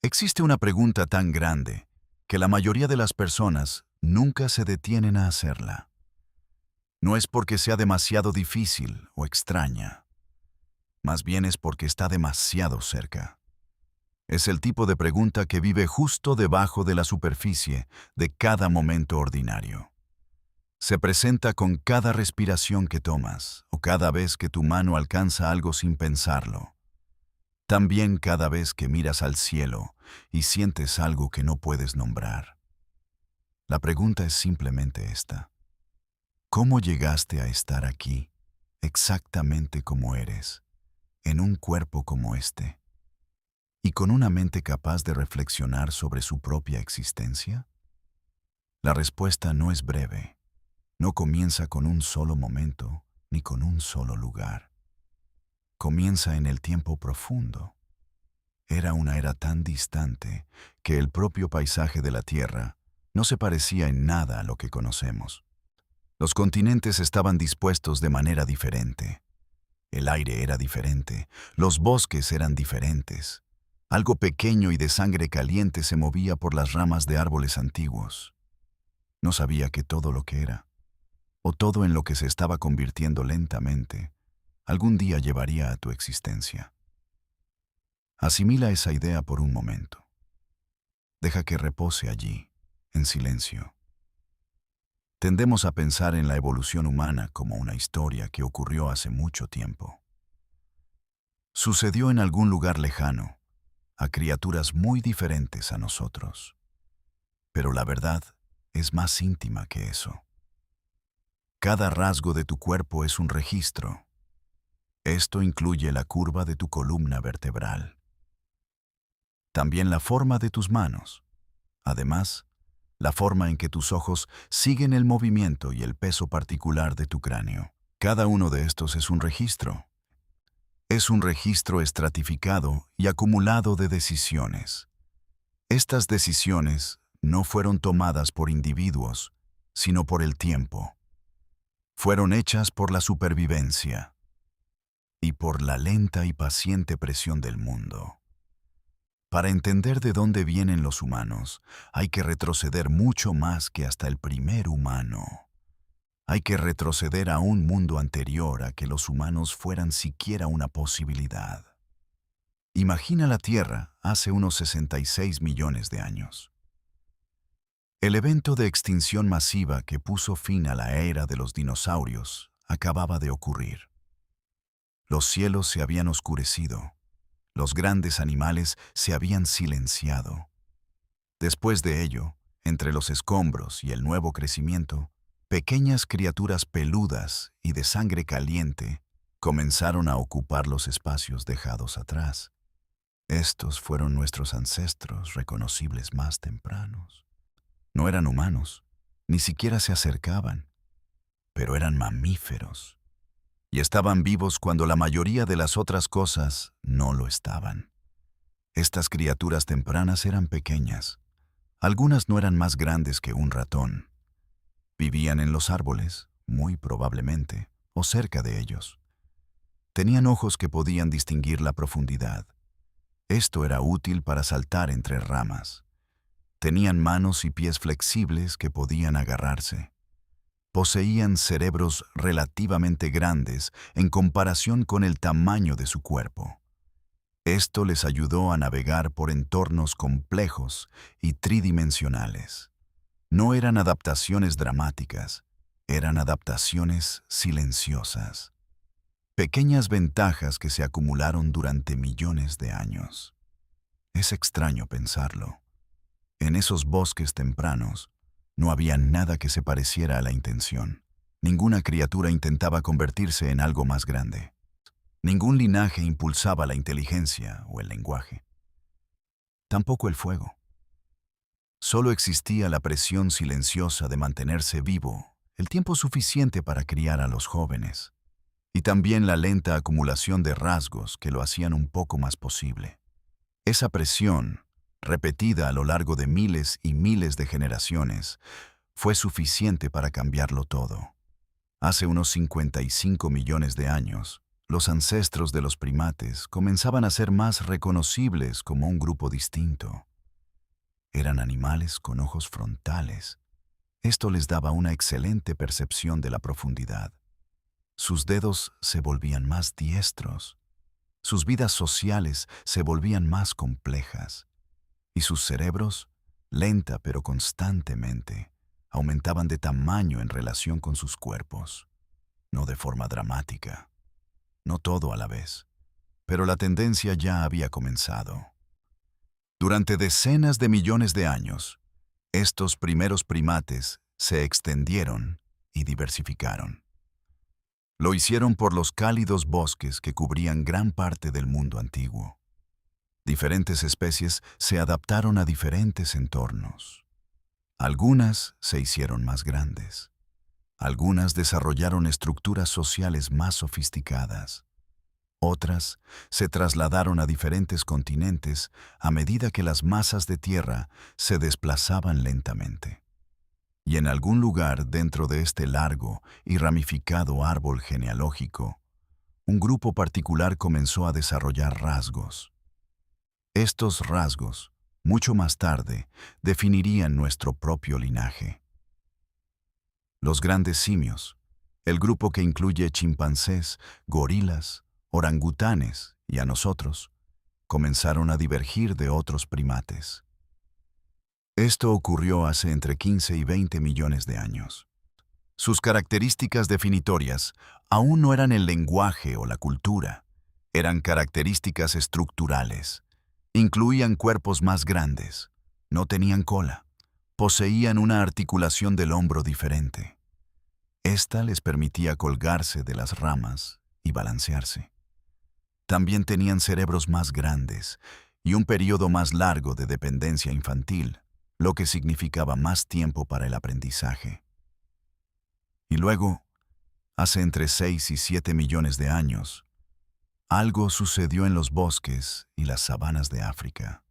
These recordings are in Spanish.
Existe una pregunta tan grande que la mayoría de las personas nunca se detienen a hacerla. No es porque sea demasiado difícil o extraña, más bien es porque está demasiado cerca. Es el tipo de pregunta que vive justo debajo de la superficie de cada momento ordinario. Se presenta con cada respiración que tomas o cada vez que tu mano alcanza algo sin pensarlo. También cada vez que miras al cielo y sientes algo que no puedes nombrar. La pregunta es simplemente esta: ¿cómo llegaste a estar aquí, exactamente como eres, en un cuerpo como este, y con una mente capaz de reflexionar sobre su propia existencia? La respuesta no es breve, no comienza con un solo momento, ni con un solo lugar. Comienza en el tiempo profundo. Era una era tan distante que el propio paisaje de la Tierra no se parecía en nada a lo que conocemos. Los continentes estaban dispuestos de manera diferente. El aire era diferente, los bosques eran diferentes. Algo pequeño y de sangre caliente se movía por las ramas de árboles antiguos. No sabía que todo lo que era, o todo en lo que se estaba convirtiendo lentamente, algún día llevaría a tu existencia. Asimila esa idea por un momento. Deja que repose allí, en silencio. Tendemos a pensar en la evolución humana como una historia que ocurrió hace mucho tiempo. Sucedió en algún lugar lejano, a criaturas muy diferentes a nosotros. Pero la verdad es más íntima que eso. Cada rasgo de tu cuerpo es un registro. Esto incluye la curva de tu columna vertebral. También la forma de tus manos. Además, la forma en que tus ojos siguen el movimiento y el peso particular de tu cráneo. Cada uno de estos es un registro. Es un registro estratificado y acumulado de decisiones. Estas decisiones no fueron tomadas por individuos, sino por el tiempo. Fueron hechas por la supervivencia y por la lenta y paciente presión del mundo. Para entender de dónde vienen los humanos, hay que retroceder mucho más que hasta el primer humano. Hay que retroceder a un mundo anterior a que los humanos fueran siquiera una posibilidad. Imagina la Tierra hace unos 66 millones de años. El evento de extinción masiva que puso fin a la era de los dinosaurios acababa de ocurrir. Los cielos se habían oscurecido. Los grandes animales se habían silenciado. Después de ello, entre los escombros y el nuevo crecimiento, pequeñas criaturas peludas y de sangre caliente comenzaron a ocupar los espacios dejados atrás. Estos fueron nuestros ancestros reconocibles más tempranos. No eran humanos, ni siquiera se acercaban, pero eran mamíferos. Y estaban vivos cuando la mayoría de las otras cosas no lo estaban. Estas criaturas tempranas eran pequeñas. Algunas no eran más grandes que un ratón. Vivían en los árboles, muy probablemente, o cerca de ellos. Tenían ojos que podían distinguir la profundidad. Esto era útil para saltar entre ramas. Tenían manos y pies flexibles que podían agarrarse. Poseían cerebros relativamente grandes en comparación con el tamaño de su cuerpo. Esto les ayudó a navegar por entornos complejos y tridimensionales. No eran adaptaciones dramáticas, eran adaptaciones silenciosas. Pequeñas ventajas que se acumularon durante millones de años. Es extraño pensarlo. En esos bosques tempranos, no había nada que se pareciera a la intención. Ninguna criatura intentaba convertirse en algo más grande. Ningún linaje impulsaba la inteligencia o el lenguaje. Tampoco el fuego. Solo existía la presión silenciosa de mantenerse vivo el tiempo suficiente para criar a los jóvenes. Y también la lenta acumulación de rasgos que lo hacían un poco más posible. Esa presión, repetida a lo largo de miles y miles de generaciones, fue suficiente para cambiarlo todo. Hace unos 55 millones de años, los ancestros de los primates comenzaban a ser más reconocibles como un grupo distinto. Eran animales con ojos frontales. Esto les daba una excelente percepción de la profundidad. Sus dedos se volvían más diestros. Sus vidas sociales se volvían más complejas. Y sus cerebros, lenta pero constantemente, aumentaban de tamaño en relación con sus cuerpos. No de forma dramática. No todo a la vez. Pero la tendencia ya había comenzado. Durante decenas de millones de años, estos primeros primates se extendieron y diversificaron. Lo hicieron por los cálidos bosques que cubrían gran parte del mundo antiguo. Diferentes especies se adaptaron a diferentes entornos. Algunas se hicieron más grandes. Algunas desarrollaron estructuras sociales más sofisticadas. Otras se trasladaron a diferentes continentes a medida que las masas de tierra se desplazaban lentamente. Y en algún lugar dentro de este largo y ramificado árbol genealógico, un grupo particular comenzó a desarrollar rasgos. Estos rasgos, mucho más tarde, definirían nuestro propio linaje. Los grandes simios, el grupo que incluye chimpancés, gorilas, orangutanes y a nosotros, comenzaron a divergir de otros primates. Esto ocurrió hace entre 15 y 20 millones de años. Sus características definitorias aún no eran el lenguaje o la cultura, eran características estructurales. Incluían cuerpos más grandes, no tenían cola, poseían una articulación del hombro diferente. Esta les permitía colgarse de las ramas y balancearse. También tenían cerebros más grandes y un periodo más largo de dependencia infantil, lo que significaba más tiempo para el aprendizaje. Y luego, hace entre 6 y 7 millones de años, algo sucedió en los bosques y las sabanas de África.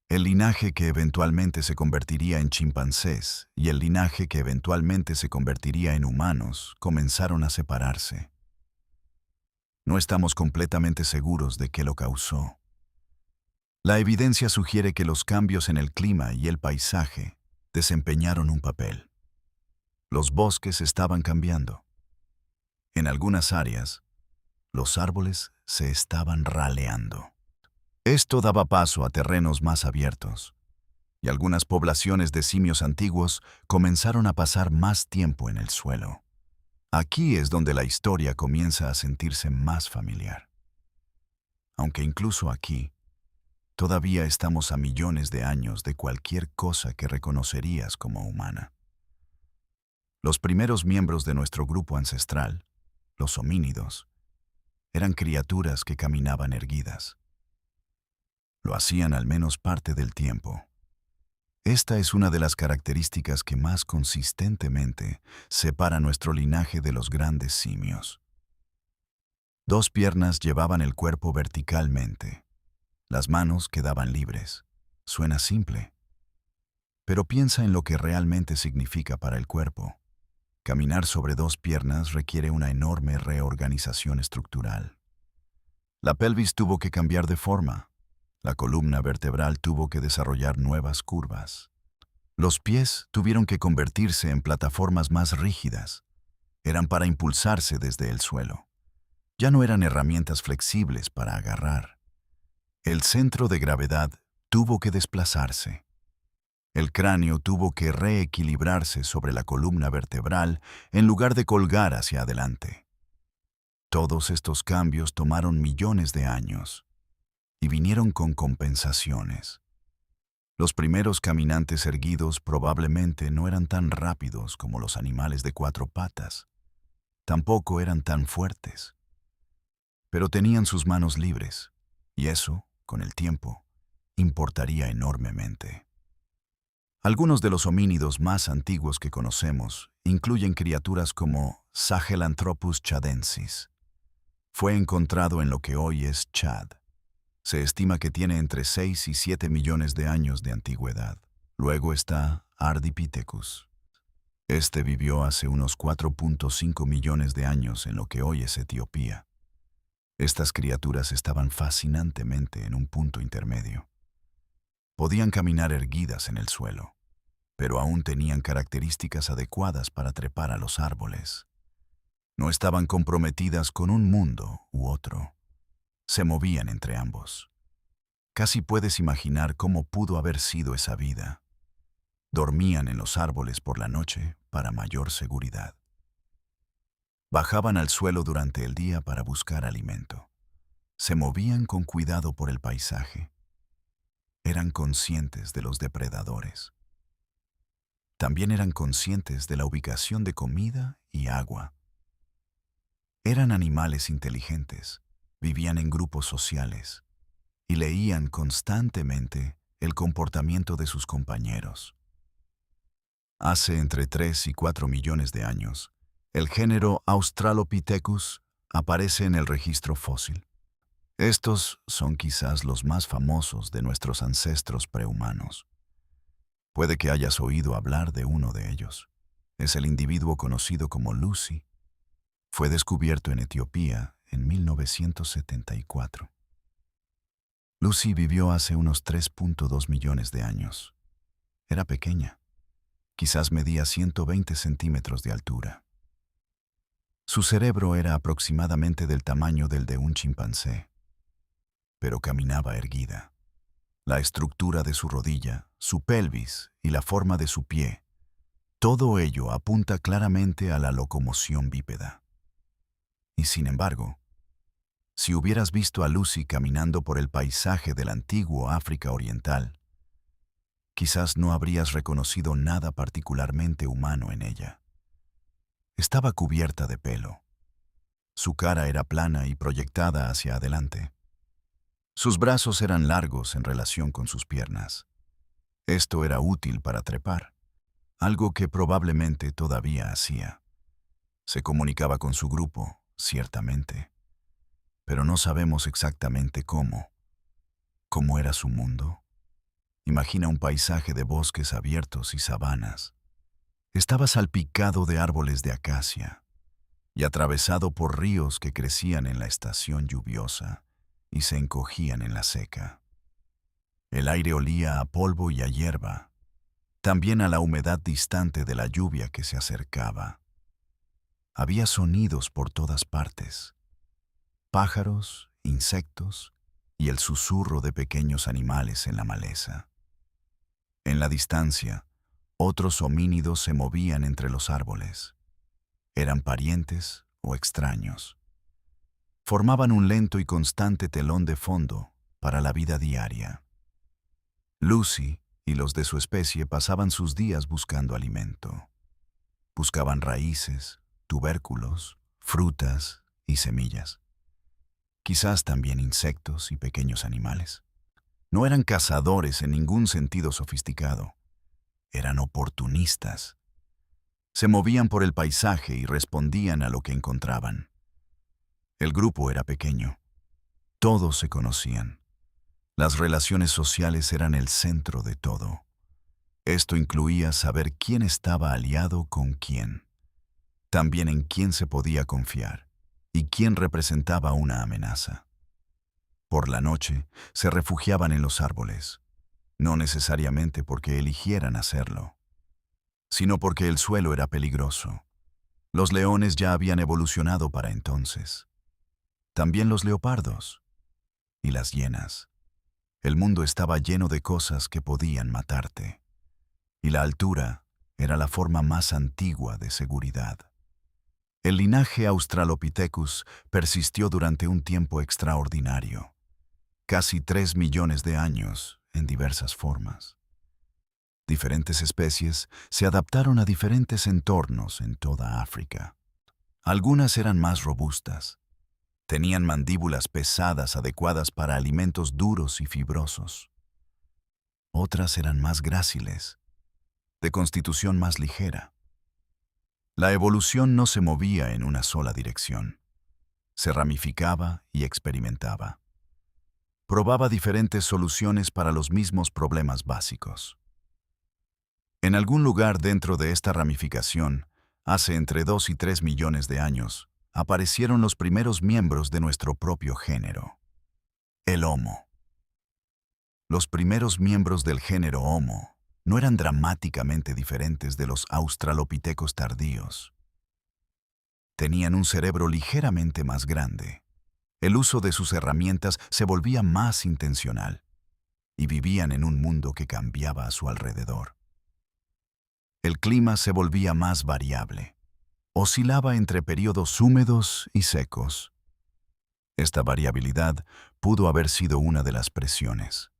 El linaje que eventualmente se convertiría en chimpancés y el linaje que eventualmente se convertiría en humanos comenzaron a separarse. No estamos completamente seguros de qué lo causó. La evidencia sugiere que los cambios en el clima y el paisaje desempeñaron un papel. Los bosques estaban cambiando. En algunas áreas, los árboles se estaban raleando. Esto daba paso a terrenos más abiertos, y algunas poblaciones de simios antiguos comenzaron a pasar más tiempo en el suelo. Aquí es donde la historia comienza a sentirse más familiar. Aunque incluso aquí, todavía estamos a millones de años de cualquier cosa que reconocerías como humana. Los primeros miembros de nuestro grupo ancestral, los homínidos, eran criaturas que caminaban erguidas. Lo hacían al menos parte del tiempo. Esta es una de las características que más consistentemente separa nuestro linaje de los grandes simios. 2 piernas llevaban el cuerpo verticalmente. Las manos quedaban libres. Suena simple. Pero piensa en lo que realmente significa para el cuerpo. Caminar sobre 2 piernas requiere una enorme reorganización estructural. La pelvis tuvo que cambiar de forma. La columna vertebral tuvo que desarrollar nuevas curvas. Los pies tuvieron que convertirse en plataformas más rígidas. Eran para impulsarse desde el suelo. Ya no eran herramientas flexibles para agarrar. El centro de gravedad tuvo que desplazarse. El cráneo tuvo que reequilibrarse sobre la columna vertebral en lugar de colgar hacia adelante. Todos estos cambios tomaron millones de años y vinieron con compensaciones. Los primeros caminantes erguidos probablemente no eran tan rápidos como los animales de 4 patas. Tampoco eran tan fuertes. Pero tenían sus manos libres, y eso, con el tiempo, importaría enormemente. Algunos de los homínidos más antiguos que conocemos incluyen criaturas como Sahelanthropus chadensis. Fue encontrado en lo que hoy es Chad. Se estima que tiene entre 6 y 7 millones de años de antigüedad. Luego está Ardipithecus. Este vivió hace unos 4.5 millones de años en lo que hoy es Etiopía. Estas criaturas estaban fascinantemente en un punto intermedio. Podían caminar erguidas en el suelo, pero aún tenían características adecuadas para trepar a los árboles. No estaban comprometidas con un mundo u otro. Se movían entre ambos. Casi puedes imaginar cómo pudo haber sido esa vida. Dormían en los árboles por la noche para mayor seguridad. Bajaban al suelo durante el día para buscar alimento. Se movían con cuidado por el paisaje. Eran conscientes de los depredadores. También eran conscientes de la ubicación de comida y agua. Eran animales inteligentes, vivían en grupos sociales y leían constantemente el comportamiento de sus compañeros. Hace entre 3 y 4 millones de años, el género Australopithecus aparece en el registro fósil. Estos son quizás los más famosos de nuestros ancestros prehumanos. Puede que hayas oído hablar de uno de ellos. Es el individuo conocido como Lucy. Fue descubierto en Etiopía en 1974. Lucy vivió hace unos 3.2 millones de años. Era pequeña. Quizás medía 120 centímetros de altura. Su cerebro era aproximadamente del tamaño del de un chimpancé, pero caminaba erguida. La estructura de su rodilla, su pelvis y la forma de su pie, todo ello apunta claramente a la locomoción bípeda. Y sin embargo, si hubieras visto a Lucy caminando por el paisaje del antiguo África Oriental, quizás no habrías reconocido nada particularmente humano en ella. Estaba cubierta de pelo. Su cara era plana y proyectada hacia adelante. Sus brazos eran largos en relación con sus piernas. Esto era útil para trepar, algo que probablemente todavía hacía. Se comunicaba con su grupo, ciertamente, pero no sabemos exactamente cómo. ¿Cómo era su mundo? Imagina un paisaje de bosques abiertos y sabanas. Estaba salpicado de árboles de acacia y atravesado por ríos que crecían en la estación lluviosa y se encogían en la seca. El aire olía a polvo y a hierba, también a la humedad distante de la lluvia que se acercaba. Había sonidos por todas partes: pájaros, insectos y el susurro de pequeños animales en la maleza. En la distancia, otros homínidos se movían entre los árboles. Eran parientes o extraños. Formaban un lento y constante telón de fondo para la vida diaria. Lucy y los de su especie pasaban sus días buscando alimento. Buscaban raíces, tubérculos, frutas y semillas. Quizás también insectos y pequeños animales. No eran cazadores en ningún sentido sofisticado. Eran oportunistas. Se movían por el paisaje y respondían a lo que encontraban. El grupo era pequeño. Todos se conocían. Las relaciones sociales eran el centro de todo. Esto incluía saber quién estaba aliado con quién, también en quién se podía confiar y quién representaba una amenaza. Por la noche se refugiaban en los árboles, no necesariamente porque eligieran hacerlo, sino porque el suelo era peligroso. Los leones ya habían evolucionado para entonces. También los leopardos y las hienas. El mundo estaba lleno de cosas que podían matarte, y la altura era la forma más antigua de seguridad. El linaje Australopithecus persistió durante un tiempo extraordinario, casi 3 millones de años en diversas formas. Diferentes especies se adaptaron a diferentes entornos en toda África. Algunas eran más robustas. Tenían mandíbulas pesadas adecuadas para alimentos duros y fibrosos. Otras eran más gráciles, de constitución más ligera. La evolución no se movía en una sola dirección. Se ramificaba y experimentaba. Probaba diferentes soluciones para los mismos problemas básicos. En algún lugar dentro de esta ramificación, hace entre 2 y 3 millones de años, aparecieron los primeros miembros de nuestro propio género, el Homo. Los primeros miembros del género Homo no eran dramáticamente diferentes de los australopitecos tardíos. Tenían un cerebro ligeramente más grande. El uso de sus herramientas se volvía más intencional y vivían en un mundo que cambiaba a su alrededor. El clima se volvía más variable. Oscilaba entre periodos húmedos y secos. Esta variabilidad pudo haber sido una de las presiones.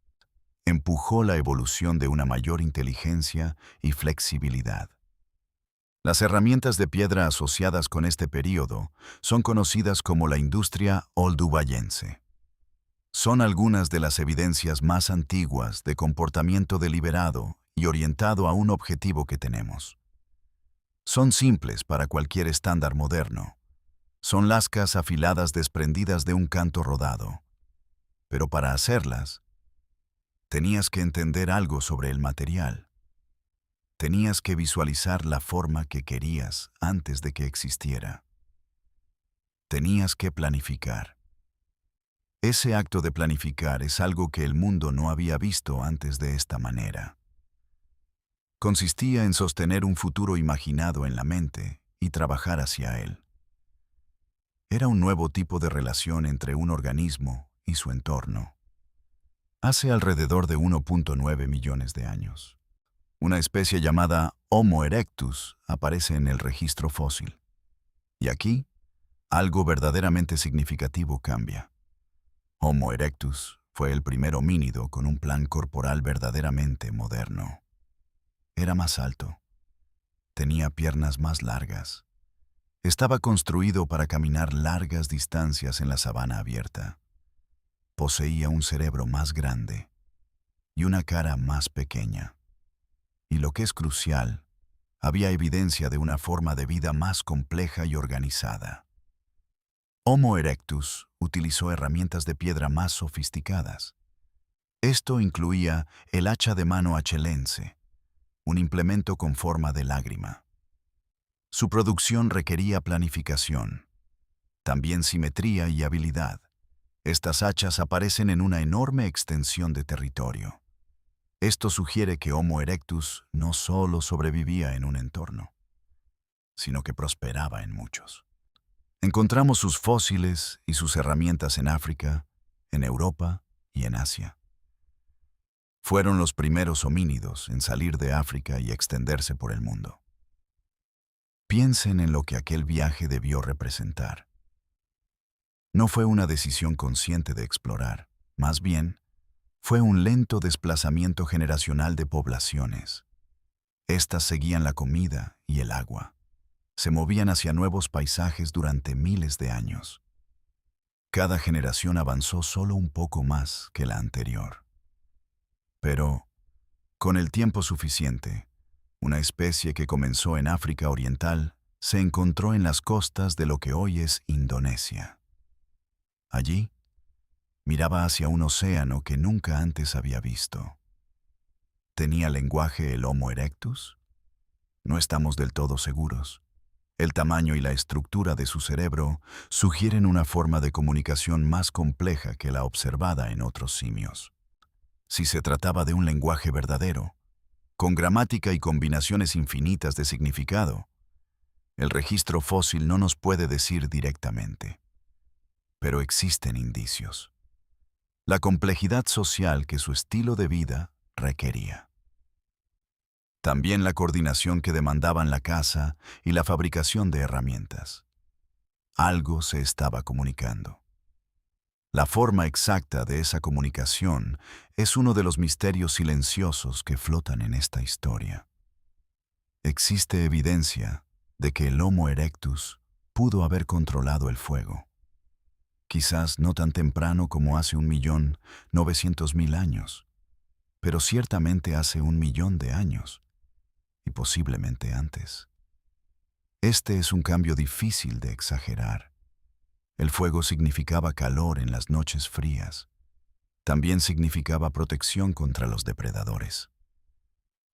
Empujó la evolución de una mayor inteligencia y flexibilidad. Las herramientas de piedra asociadas con este período son conocidas como la industria oldubayense. Son algunas de las evidencias más antiguas de comportamiento deliberado y orientado a un objetivo que tenemos. Son simples para cualquier estándar moderno. Son lascas afiladas desprendidas de un canto rodado. Pero para hacerlas, tenías que entender algo sobre el material. Tenías que visualizar la forma que querías antes de que existiera. Tenías que planificar. Ese acto de planificar es algo que el mundo no había visto antes de esta manera. Consistía en sostener un futuro imaginado en la mente y trabajar hacia él. Era un nuevo tipo de relación entre un organismo y su entorno. Hace alrededor de 1.9 millones de años, una especie llamada Homo erectus aparece en el registro fósil. Y aquí, algo verdaderamente significativo cambia. Homo erectus fue el primer homínido con un plan corporal verdaderamente moderno. Era más alto. Tenía piernas más largas. Estaba construido para caminar largas distancias en la sabana abierta. Poseía un cerebro más grande y una cara más pequeña. Y lo que es crucial, había evidencia de una forma de vida más compleja y organizada. Homo erectus utilizó herramientas de piedra más sofisticadas. Esto incluía el hacha de mano achelense, un implemento con forma de lágrima. Su producción requería planificación, también simetría y habilidad. Estas hachas aparecen en una enorme extensión de territorio. Esto sugiere que Homo erectus no solo sobrevivía en un entorno, sino que prosperaba en muchos. Encontramos sus fósiles y sus herramientas en África, en Europa y en Asia. Fueron los primeros homínidos en salir de África y extenderse por el mundo. Piensen en lo que aquel viaje debió representar. No fue una decisión consciente de explorar, más bien, fue un lento desplazamiento generacional de poblaciones. Estas seguían la comida y el agua. Se movían hacia nuevos paisajes durante miles de años. Cada generación avanzó solo un poco más que la anterior. Pero, con el tiempo suficiente, una especie que comenzó en África Oriental se encontró en las costas de lo que hoy es Indonesia. Allí, miraba hacia un océano que nunca antes había visto. ¿Tenía lenguaje el Homo erectus? No estamos del todo seguros. El tamaño y la estructura de su cerebro sugieren una forma de comunicación más compleja que la observada en otros simios. Si se trataba de un lenguaje verdadero, con gramática y combinaciones infinitas de significado, el registro fósil no nos puede decir directamente. Pero existen indicios. La complejidad social que su estilo de vida requería. También la coordinación que demandaban la caza y la fabricación de herramientas. Algo se estaba comunicando. La forma exacta de esa comunicación es uno de los misterios silenciosos que flotan en esta historia. Existe evidencia de que el Homo erectus pudo haber controlado el fuego. Quizás no tan temprano como hace 1.900.000 años, pero ciertamente hace 1.000.000 de años. Y posiblemente antes. Este es un cambio difícil de exagerar. El fuego significaba calor en las noches frías. También significaba protección contra los depredadores.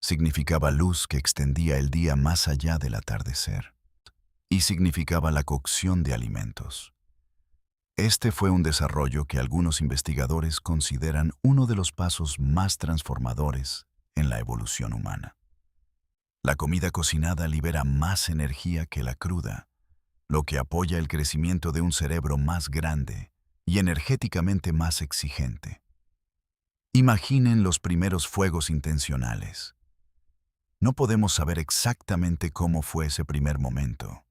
significaba luz que extendía el día más allá del atardecer, y significaba la cocción de alimentos. Este fue un desarrollo que algunos investigadores consideran uno de los pasos más transformadores en la evolución humana. La comida cocinada libera más energía que la cruda, lo que apoya el crecimiento de un cerebro más grande y energéticamente más exigente. Imaginen los primeros fuegos intencionales. No podemos saber exactamente cómo fue ese primer momento.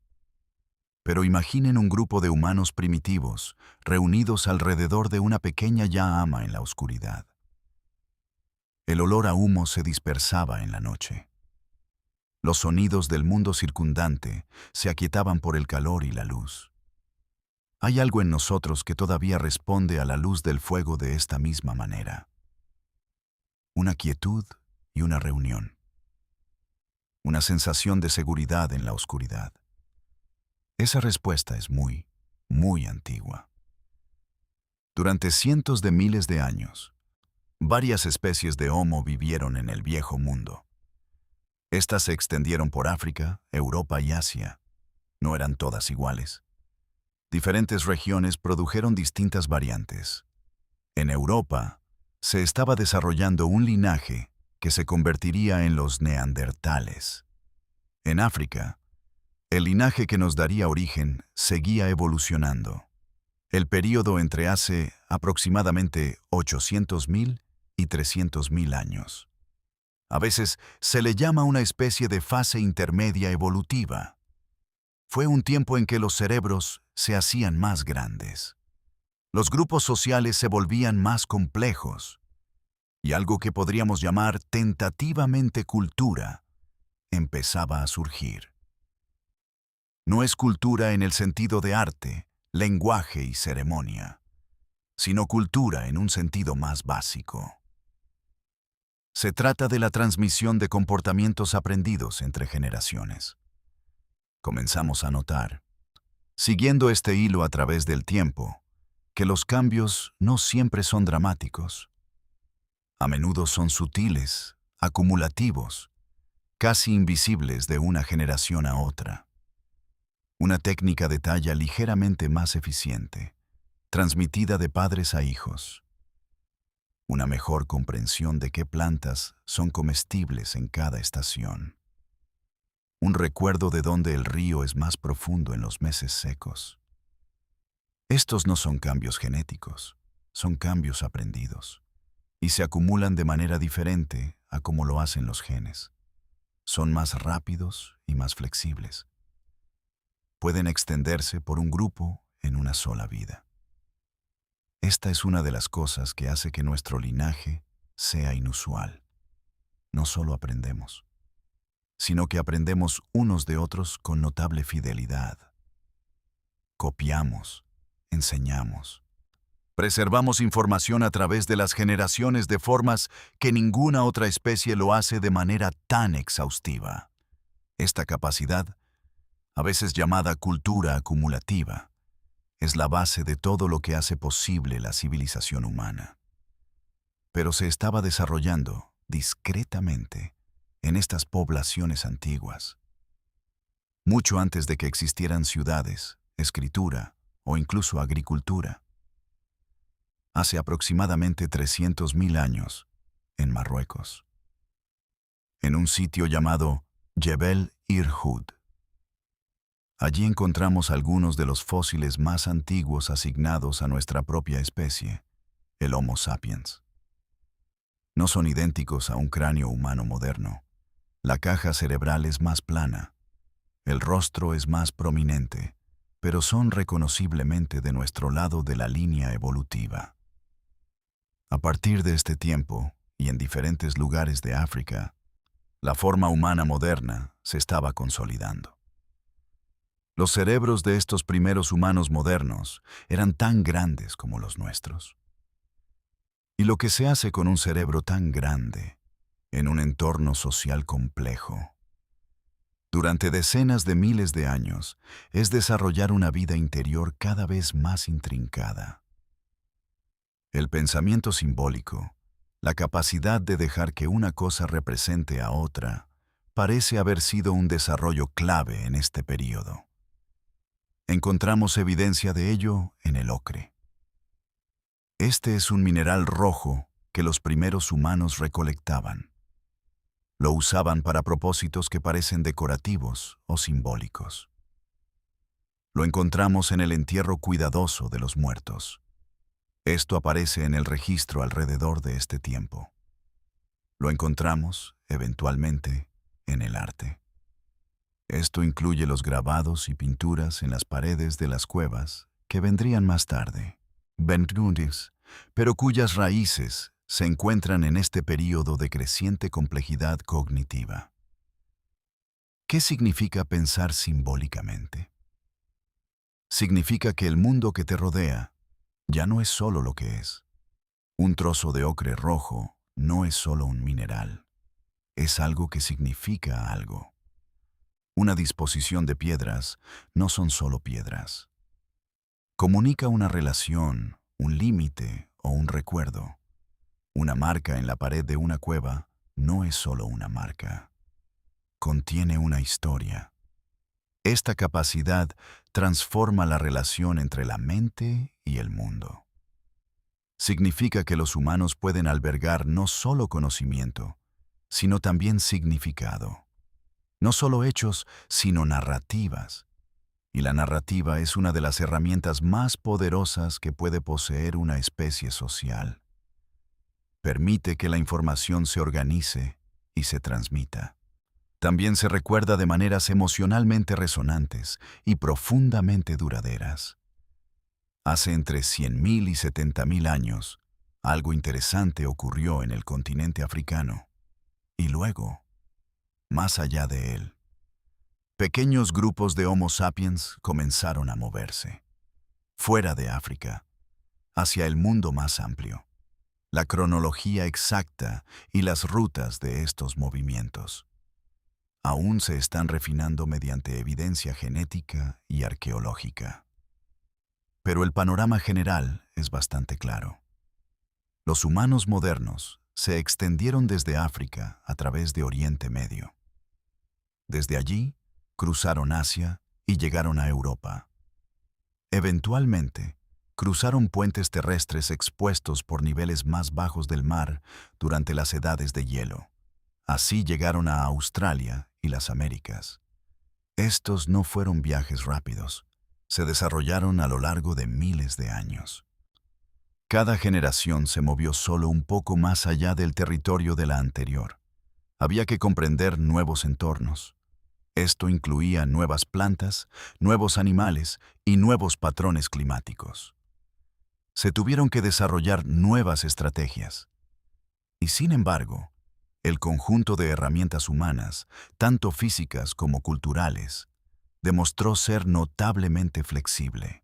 Pero imaginen un grupo de humanos primitivos reunidos alrededor de una pequeña llama en la oscuridad. El olor a humo se dispersaba en la noche. Los sonidos del mundo circundante se aquietaban por el calor y la luz. Hay algo en nosotros que todavía responde a la luz del fuego de esta misma manera. Una quietud y una reunión. Una sensación de seguridad en la oscuridad. Esa respuesta es muy, muy antigua. Durante cientos de miles de años, varias especies de Homo vivieron en el viejo mundo. Estas se extendieron por África, Europa y Asia. No eran todas iguales. Diferentes regiones produjeron distintas variantes. En Europa, se estaba desarrollando un linaje que se convertiría en los neandertales. En África, el linaje que nos daría origen seguía evolucionando. El período entre hace aproximadamente 800.000 y 300.000 años. A veces se le llama una especie de fase intermedia evolutiva. Fue un tiempo en que los cerebros se hacían más grandes. Los grupos sociales se volvían más complejos. Y algo que podríamos llamar tentativamente cultura empezaba a surgir. No es cultura en el sentido de arte, lenguaje y ceremonia, sino cultura en un sentido más básico. Se trata de la transmisión de comportamientos aprendidos entre generaciones. Comenzamos a notar, siguiendo este hilo a través del tiempo, que los cambios no siempre son dramáticos. A menudo son sutiles, acumulativos, casi invisibles de una generación a otra. Una técnica de talla ligeramente más eficiente, transmitida de padres a hijos. Una mejor comprensión de qué plantas son comestibles en cada estación. Un recuerdo de dónde el río es más profundo en los meses secos. Estos no son cambios genéticos, son cambios aprendidos, y se acumulan de manera diferente a como lo hacen los genes. Son más rápidos y más flexibles. Pueden extenderse por un grupo en una sola vida. Esta es una de las cosas que hace que nuestro linaje sea inusual. No solo aprendemos, sino que aprendemos unos de otros con notable fidelidad. Copiamos, enseñamos. Preservamos información a través de las generaciones de formas que ninguna otra especie lo hace de manera tan exhaustiva. Esta capacidad, a veces llamada cultura acumulativa, es la base de todo lo que hace posible la civilización humana. Pero se estaba desarrollando discretamente en estas poblaciones antiguas. Mucho antes de que existieran ciudades, escritura o incluso agricultura. Hace aproximadamente 300.000 años, en Marruecos. En un sitio llamado Jebel Irhoud. Allí encontramos algunos de los fósiles más antiguos asignados a nuestra propia especie, el Homo sapiens. No son idénticos a un cráneo humano moderno. La caja cerebral es más plana, el rostro es más prominente, pero son reconociblemente de nuestro lado de la línea evolutiva. A partir de este tiempo, y en diferentes lugares de África, la forma humana moderna se estaba consolidando. Los cerebros de estos primeros humanos modernos eran tan grandes como los nuestros. Y lo que se hace con un cerebro tan grande, en un entorno social complejo, durante decenas de miles de años, es desarrollar una vida interior cada vez más intrincada. El pensamiento simbólico, La capacidad de dejar que una cosa represente a otra parece haber sido un desarrollo clave en este período. Encontramos evidencia de ello en el ocre. Este es un mineral rojo que los primeros humanos recolectaban. Lo usaban para propósitos que parecen decorativos o simbólicos. Lo encontramos en el entierro cuidadoso de los muertos. Esto aparece en el registro alrededor de este tiempo. Lo encontramos, eventualmente, en el arte. Esto incluye los grabados y pinturas en las paredes de las cuevas que vendrían más tarde, pero cuyas raíces se encuentran en este período de creciente complejidad cognitiva. ¿Qué significa pensar simbólicamente? Significa que el mundo que te rodea ya no es solo lo que es. Un trozo de ocre rojo no es solo un mineral, es algo que significa algo. Una disposición de piedras no son solo piedras. Comunica una relación, un límite o un recuerdo. Una marca en la pared de una cueva no es solo una marca. Contiene una historia. Esta capacidad transforma la relación entre la mente y el mundo. Significa que los humanos pueden albergar no solo conocimiento, sino también significado. No solo hechos, sino narrativas. Y la narrativa es una de las herramientas más poderosas que puede poseer una especie social. Permite que la información se organice y se transmita. También se recuerda de maneras emocionalmente resonantes y profundamente duraderas. Hace entre 100.000 y 70.000 años, algo interesante ocurrió en el continente africano. Y luego, más allá de él, pequeños grupos de Homo sapiens comenzaron a moverse, fuera de África, hacia el mundo más amplio. La cronología exacta y las rutas de estos movimientos aún se están refinando mediante evidencia genética y arqueológica. Pero el panorama general es bastante claro. Los humanos modernos se extendieron desde África a través de Oriente Medio. Desde allí, cruzaron Asia y llegaron a Europa. Eventualmente, cruzaron puentes terrestres expuestos por niveles más bajos del mar durante las edades de hielo. Así llegaron a Australia y las Américas. Estos no fueron viajes rápidos, se desarrollaron a lo largo de miles de años. Cada generación se movió solo un poco más allá del territorio de la anterior. Había que comprender nuevos entornos. Esto incluía nuevas plantas, nuevos animales y nuevos patrones climáticos. Se tuvieron que desarrollar nuevas estrategias. Y sin embargo, el conjunto de herramientas humanas, tanto físicas como culturales, demostró ser notablemente flexible.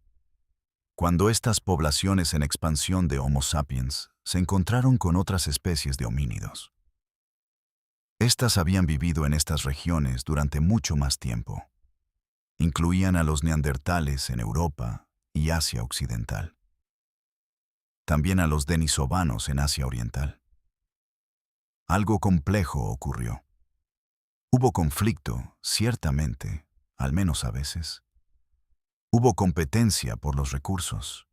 Cuando estas poblaciones en expansión de Homo sapiens se encontraron con otras especies de homínidos. Estas habían vivido en estas regiones durante mucho más tiempo. Incluían a los neandertales en Europa y Asia Occidental. También a los denisovanos en Asia Oriental. Algo complejo ocurrió. Hubo conflicto, ciertamente, al menos a veces. Hubo competencia por los recursos.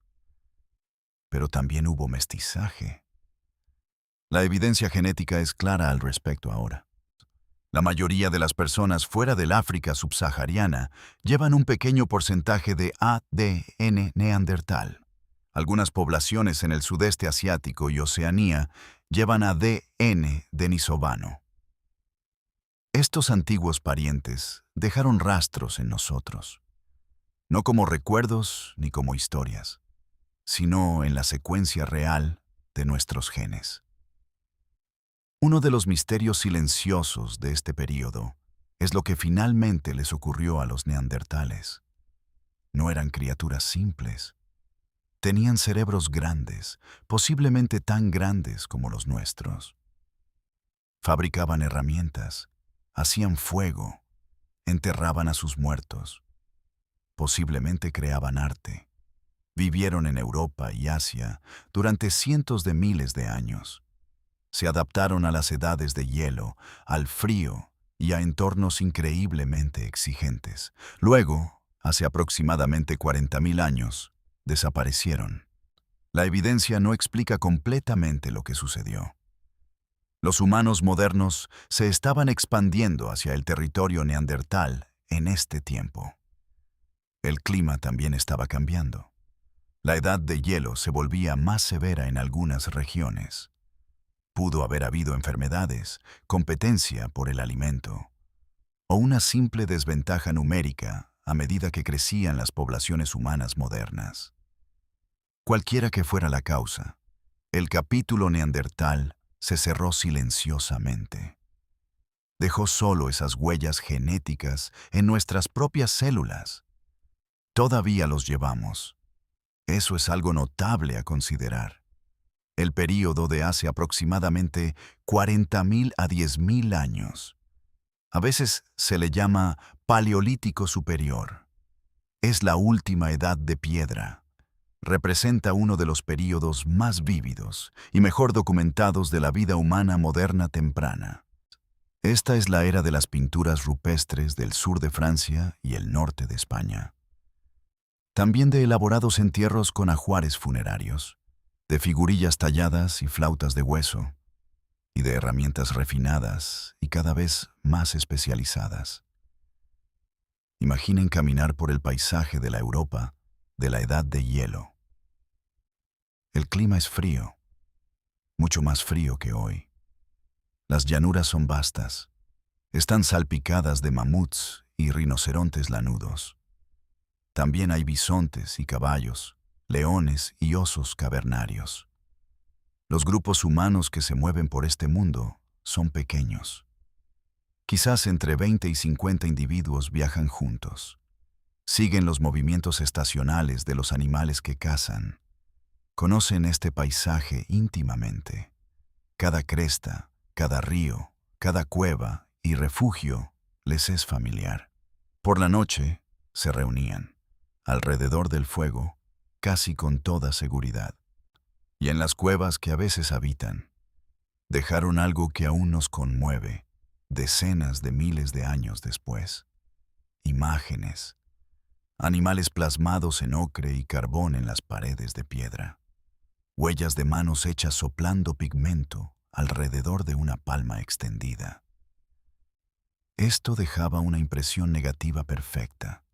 Pero también hubo mestizaje. La evidencia genética es clara al respecto ahora. La mayoría de las personas fuera del África subsahariana llevan un pequeño porcentaje de ADN neandertal. Algunas poblaciones en el sudeste asiático y Oceanía llevan ADN denisovano. Estos antiguos parientes dejaron rastros en nosotros, no como recuerdos ni como historias, sino en la secuencia real de nuestros genes. Uno de los misterios silenciosos de este período es lo que finalmente les ocurrió a los neandertales. No eran criaturas simples. Tenían cerebros grandes, posiblemente tan grandes como los nuestros. Fabricaban herramientas, hacían fuego, enterraban a sus muertos. Posiblemente creaban arte. Vivieron en Europa y Asia durante cientos de miles de años. Se adaptaron a las edades de hielo, al frío y a entornos increíblemente exigentes. Luego, hace aproximadamente 40.000 años, desaparecieron. La evidencia no explica completamente lo que sucedió. Los humanos modernos se estaban expandiendo hacia el territorio neandertal en este tiempo. El clima también estaba cambiando. La edad de hielo se volvía más severa en algunas regiones. Pudo haber habido enfermedades, competencia por el alimento, o una simple desventaja numérica a medida que crecían las poblaciones humanas modernas. Cualquiera que fuera la causa, el capítulo neandertal se cerró silenciosamente. Dejó solo esas huellas genéticas en nuestras propias células. Todavía los llevamos. Eso es algo notable a considerar. El período de hace aproximadamente 40.000 a 10.000 años. A veces se le llama Paleolítico Superior. Es la última edad de piedra. Representa uno de los períodos más vívidos y mejor documentados de la vida humana moderna temprana. Esta es la era de las pinturas rupestres del sur de Francia y el norte de España. También de elaborados entierros con ajuares funerarios, de figurillas talladas y flautas de hueso, y de herramientas refinadas y cada vez más especializadas. Imaginen caminar por el paisaje de la Europa de la edad de hielo. El clima es frío, mucho más frío que hoy. Las llanuras son vastas, están salpicadas de mamuts y rinocerontes lanudos. También hay bisontes y caballos, leones y osos cavernarios. Los grupos humanos que se mueven por este mundo son pequeños. Quizás entre 20 y 50 individuos viajan juntos. Siguen los movimientos estacionales de los animales que cazan. Conocen este paisaje íntimamente. Cada cresta, cada río, cada cueva y refugio les es familiar. Por la noche se reunían, alrededor del fuego, casi con toda seguridad. Y en las cuevas que a veces habitan, dejaron algo que aún nos conmueve, decenas de miles de años después. Imágenes. Animales plasmados en ocre y carbón en las paredes de piedra. Huellas de manos hechas soplando pigmento alrededor de una palma extendida. Esto dejaba una impresión negativa perfecta.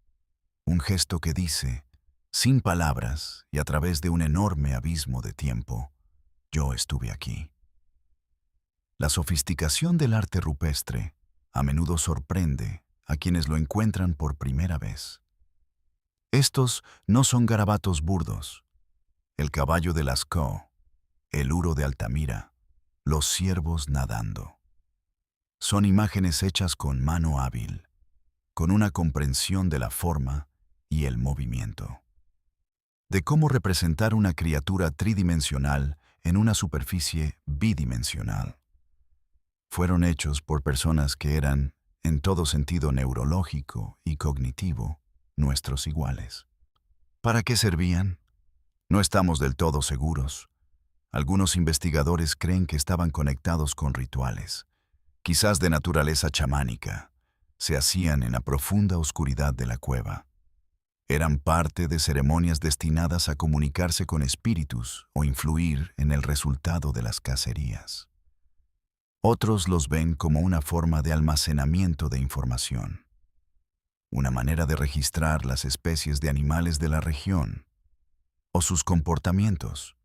Un gesto que dice, sin palabras y a través de un enorme abismo de tiempo, yo estuve aquí. La sofisticación del arte rupestre a menudo sorprende a quienes lo encuentran por primera vez. Estos no son garabatos burdos. El caballo de Lascaux, el uro de Altamira, los ciervos nadando. Son imágenes hechas con mano hábil, con una comprensión de la forma y el movimiento. De cómo representar una criatura tridimensional en una superficie bidimensional. Fueron hechos por personas que eran, en todo sentido neurológico y cognitivo, nuestros iguales. ¿Para qué servían? No estamos del todo seguros. Algunos investigadores creen que estaban conectados con rituales, quizás de naturaleza chamánica. Se hacían en la profunda oscuridad de la cueva. Eran parte de ceremonias destinadas a comunicarse con espíritus o influir en el resultado de las cacerías. Otros los ven como una forma de almacenamiento de información, una manera de registrar las especies de animales de la región o sus comportamientos.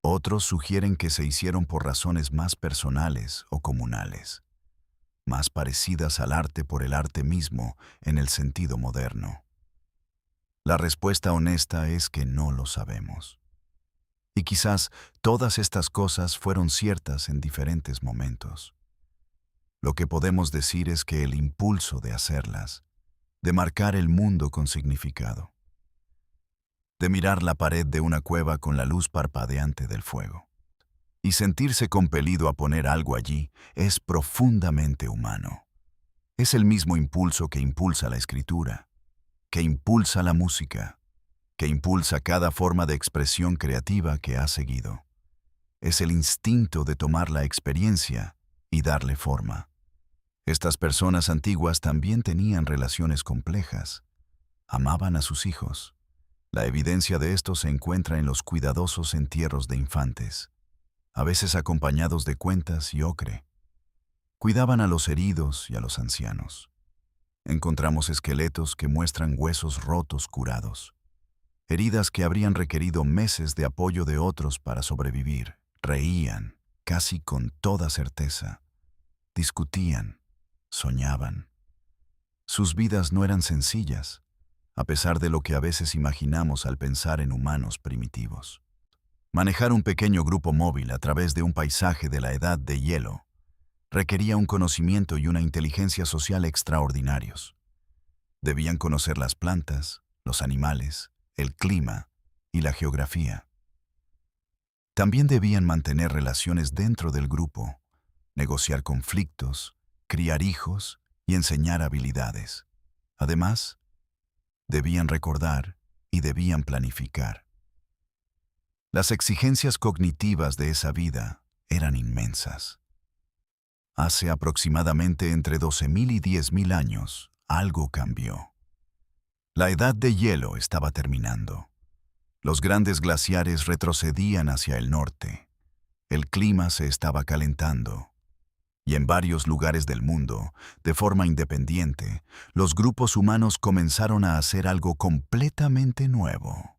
Otros sugieren que se hicieron por razones más personales o comunales, más parecidas al arte por el arte mismo en el sentido moderno. La respuesta honesta es que no lo sabemos. Y quizás todas estas cosas fueron ciertas en diferentes momentos. Lo que podemos decir es que el impulso de hacerlas, de marcar el mundo con significado, de mirar la pared de una cueva con la luz parpadeante del fuego, y sentirse compelido a poner algo allí, es profundamente humano. Es el mismo impulso que impulsa la escritura, que impulsa la música, que impulsa cada forma de expresión creativa que ha seguido. es el instinto de tomar la experiencia y darle forma. Estas personas antiguas también tenían relaciones complejas. Amaban a sus hijos. La evidencia de esto se encuentra en los cuidadosos entierros de infantes, a veces acompañados de cuentas y ocre. Cuidaban a los heridos y a los ancianos. Encontramos esqueletos que muestran huesos rotos curados, heridas que habrían requerido meses de apoyo de otros para sobrevivir. Reían, casi con toda certeza. Discutían, soñaban. Sus vidas no eran sencillas, a pesar de lo que a veces imaginamos al pensar en humanos primitivos. Manejar un pequeño grupo móvil a través de un paisaje de la edad de hielo requería un conocimiento y una inteligencia social extraordinarios. Debían conocer las plantas, los animales, el clima y la geografía. También debían mantener relaciones dentro del grupo, negociar conflictos, criar hijos y enseñar habilidades. Además, debían recordar y debían planificar. Las exigencias cognitivas de esa vida eran inmensas. Hace aproximadamente entre 12.000 y 10.000 años, algo cambió. La edad de hielo estaba terminando. Los grandes glaciares retrocedían hacia el norte. El clima se estaba calentando. Y en varios lugares del mundo, de forma independiente, los grupos humanos comenzaron a hacer algo completamente nuevo.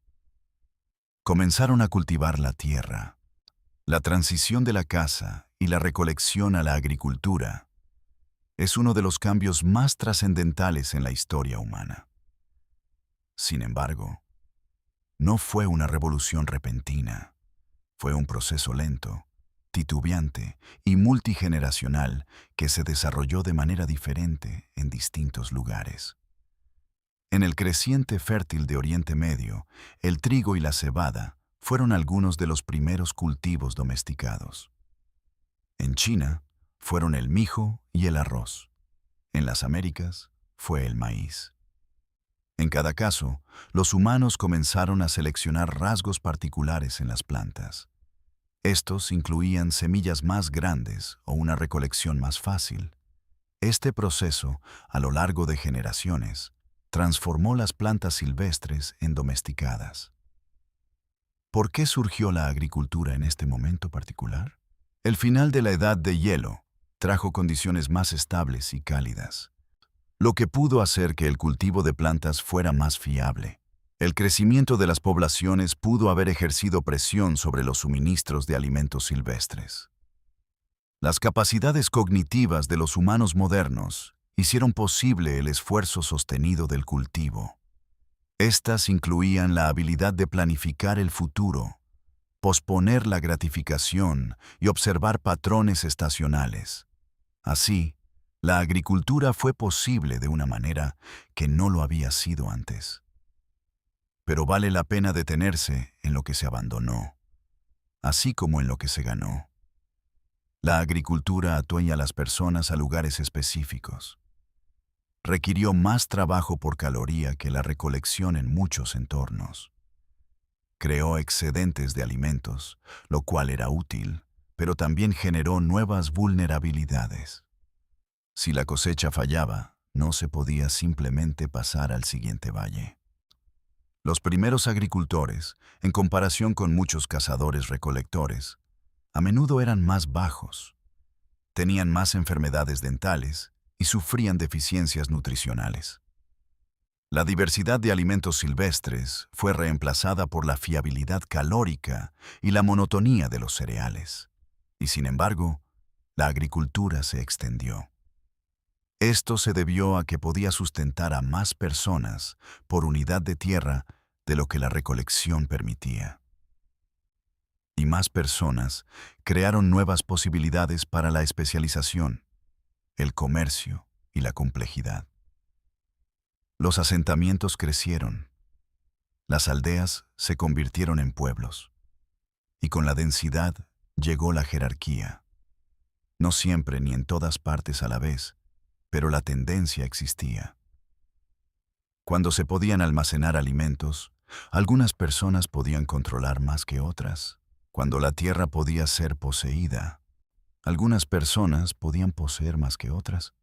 Comenzaron a cultivar la tierra. La transición de la caza y la recolección a la agricultura es uno de los cambios más trascendentales en la historia humana. Sin embargo, no fue una revolución repentina. Fue un proceso lento, titubeante y multigeneracional que se desarrolló de manera diferente en distintos lugares. En el creciente fértil de Oriente Medio, el trigo y la cebada fueron algunos de los primeros cultivos domesticados. En China, fueron el mijo y el arroz. En las Américas, fue el maíz. En cada caso, los humanos comenzaron a seleccionar rasgos particulares en las plantas. Estos incluían semillas más grandes o una recolección más fácil. Este proceso, a lo largo de generaciones, transformó las plantas silvestres en domesticadas. ¿Por qué surgió la agricultura en este momento particular? El final de la edad de hielo trajo condiciones más estables y cálidas, lo que pudo hacer que el cultivo de plantas fuera más fiable. El crecimiento de las poblaciones pudo haber ejercido presión sobre los suministros de alimentos silvestres. Las capacidades cognitivas de los humanos modernos hicieron posible el esfuerzo sostenido del cultivo. Estas incluían la habilidad de planificar el futuro, posponer la gratificación y observar patrones estacionales. Así, la agricultura fue posible de una manera que no lo había sido antes. Pero vale la pena detenerse en lo que se abandonó, así como en lo que se ganó. La agricultura atueña a las personas a lugares específicos. Requirió más trabajo por caloría que la recolección en muchos entornos. Creó excedentes de alimentos, lo cual era útil, pero también generó nuevas vulnerabilidades. Si la cosecha fallaba, no se podía simplemente pasar al siguiente valle. Los primeros agricultores, en comparación con muchos cazadores-recolectores, a menudo eran más bajos, tenían más enfermedades dentales y sufrían deficiencias nutricionales. La diversidad de alimentos silvestres fue reemplazada por la fiabilidad calórica y la monotonía de los cereales, y sin embargo, la agricultura se extendió. Esto se debió a que podía sustentar a más personas por unidad de tierra de lo que la recolección permitía. Y más personas crearon nuevas posibilidades para la especialización, el comercio y la complejidad. Los asentamientos crecieron, las aldeas se convirtieron en pueblos, y con la densidad llegó la jerarquía. No siempre ni en todas partes a la vez, pero la tendencia existía. Cuando se podían almacenar alimentos, algunas personas podían controlar más que otras. Cuando la tierra podía ser poseída, algunas personas podían poseer más que otras.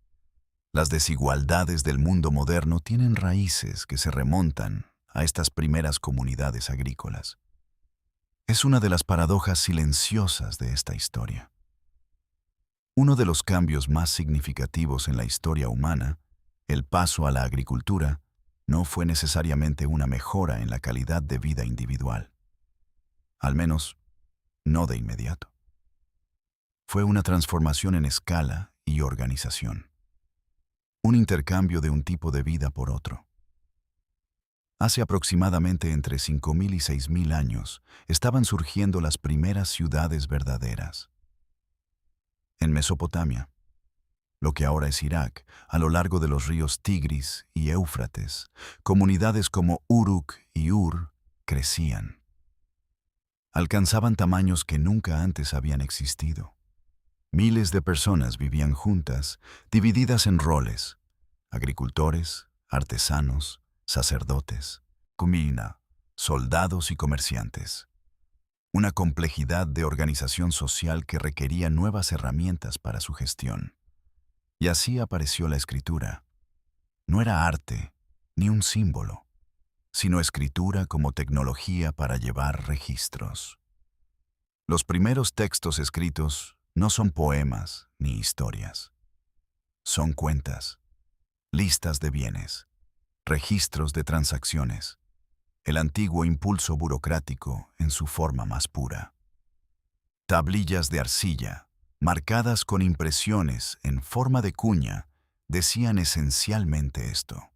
Las desigualdades del mundo moderno tienen raíces que se remontan a estas primeras comunidades agrícolas. Es una de las paradojas silenciosas de esta historia. Uno de los cambios más significativos en la historia humana, el paso a la agricultura, no fue necesariamente una mejora en la calidad de vida individual. Al menos, no de inmediato. Fue una transformación en escala y organización. Un intercambio de un tipo de vida por otro. Hace aproximadamente entre 5.000 y 6.000 años estaban surgiendo las primeras ciudades verdaderas. En Mesopotamia, lo que ahora es Irak, a lo largo de los ríos Tigris y Éufrates, comunidades como Uruk y Ur crecían. Alcanzaban tamaños que nunca antes habían existido. Miles de personas vivían juntas, divididas en roles: agricultores, artesanos, sacerdotes, cumina, soldados y comerciantes. Una complejidad de organización social que requería nuevas herramientas para su gestión. Y así apareció la escritura. No era arte, ni un símbolo, sino escritura como tecnología para llevar registros. Los primeros textos escritos no son poemas ni historias. Son cuentas, listas de bienes, registros de transacciones, el antiguo impulso burocrático en su forma más pura. Tablillas de arcilla, marcadas con impresiones en forma de cuña, decían esencialmente esto.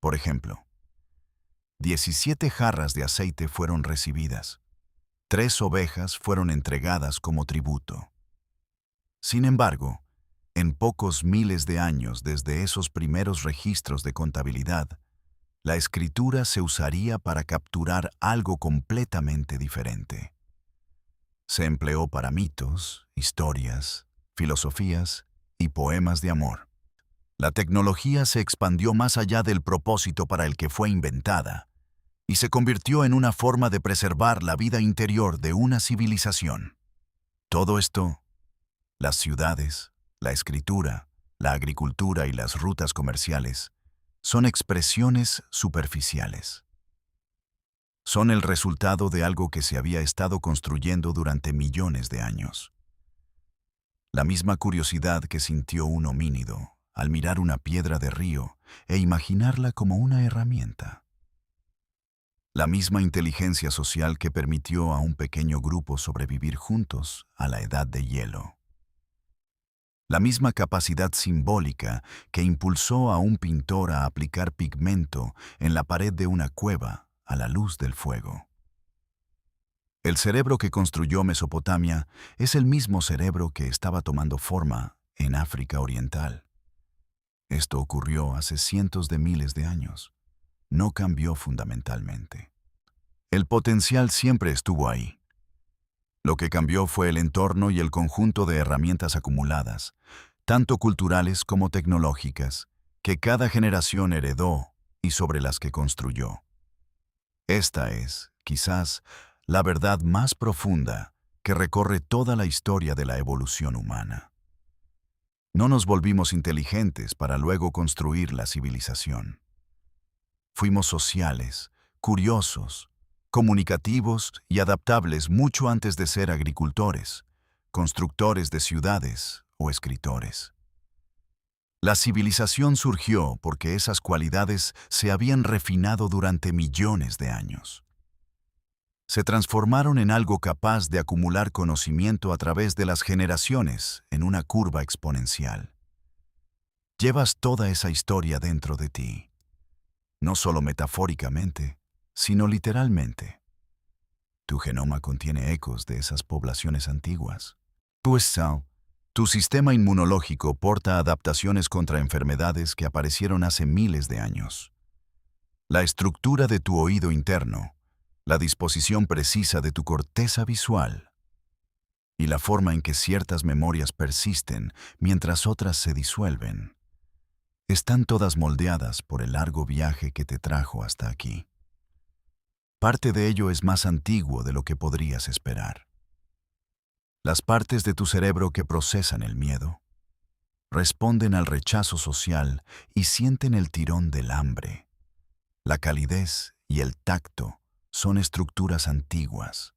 Por ejemplo, 17 jarras de aceite fueron recibidas, 3 ovejas fueron entregadas como tributo. Sin embargo, en pocos miles de años desde esos primeros registros de contabilidad, la escritura se usaría para capturar algo completamente diferente. Se empleó para mitos, historias, filosofías y poemas de amor. La tecnología se expandió más allá del propósito para el que fue inventada y se convirtió en una forma de preservar la vida interior de una civilización. Todo esto, las ciudades, la escritura, la agricultura y las rutas comerciales, son expresiones superficiales. Son el resultado de algo que se había estado construyendo durante millones de años. La misma curiosidad que sintió un homínido al mirar una piedra de río e imaginarla como una herramienta. La misma inteligencia social que permitió a un pequeño grupo sobrevivir juntos a la edad de hielo. La misma capacidad simbólica que impulsó a un pintor a aplicar pigmento en la pared de una cueva a la luz del fuego. El cerebro que construyó Mesopotamia es el mismo cerebro que estaba tomando forma en África Oriental. Esto ocurrió hace cientos de miles de años. No cambió fundamentalmente. El potencial siempre estuvo ahí. Lo que cambió fue el entorno y el conjunto de herramientas acumuladas, tanto culturales como tecnológicas, que cada generación heredó y sobre las que construyó. Esta es, quizás, la verdad más profunda que recorre toda la historia de la evolución humana. No nos volvimos inteligentes para luego construir la civilización. Fuimos sociales, curiosos, comunicativos y adaptables mucho antes de ser agricultores, constructores de ciudades o escritores. La civilización surgió porque esas cualidades se habían refinado durante millones de años. Se transformaron en algo capaz de acumular conocimiento a través de las generaciones en una curva exponencial. Llevas toda esa historia dentro de ti, no solo metafóricamente, sino literalmente. Tu genoma contiene ecos de esas poblaciones antiguas. Tu sistema inmunológico porta adaptaciones contra enfermedades que aparecieron hace miles de años. La estructura de tu oído interno, la disposición precisa de tu corteza visual y la forma en que ciertas memorias persisten mientras otras se disuelven, están todas moldeadas por el largo viaje que te trajo hasta aquí. Parte de ello es más antiguo de lo que podrías esperar. Las partes de tu cerebro que procesan el miedo, responden al rechazo social y sienten el tirón del hambre. La calidez y el tacto son estructuras antiguas.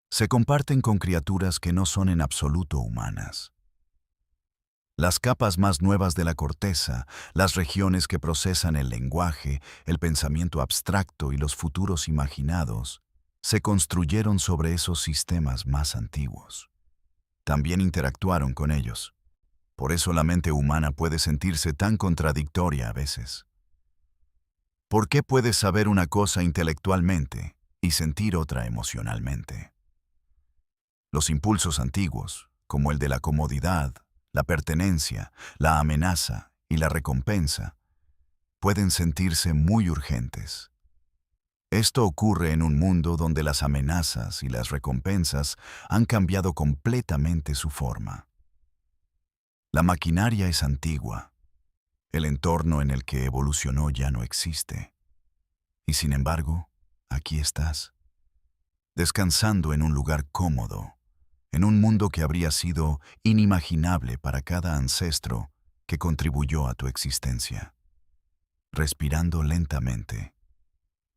Se comparten con criaturas que no son en absoluto humanas. Las capas más nuevas de la corteza, las regiones que procesan el lenguaje, el pensamiento abstracto y los futuros imaginados, se construyeron sobre esos sistemas más antiguos. También interactuaron con ellos. Por eso la mente humana puede sentirse tan contradictoria a veces. ¿Por qué puedes saber una cosa intelectualmente y sentir otra emocionalmente? Los impulsos antiguos, como el de la comodidad, la pertenencia, la amenaza y la recompensa, pueden sentirse muy urgentes. Esto ocurre en un mundo donde las amenazas y las recompensas han cambiado completamente su forma. La maquinaria es antigua. El entorno en el que evolucionó ya no existe. Y sin embargo, aquí estás, descansando en un lugar cómodo, en un mundo que habría sido inimaginable para cada ancestro que contribuyó a tu existencia. Respirando lentamente,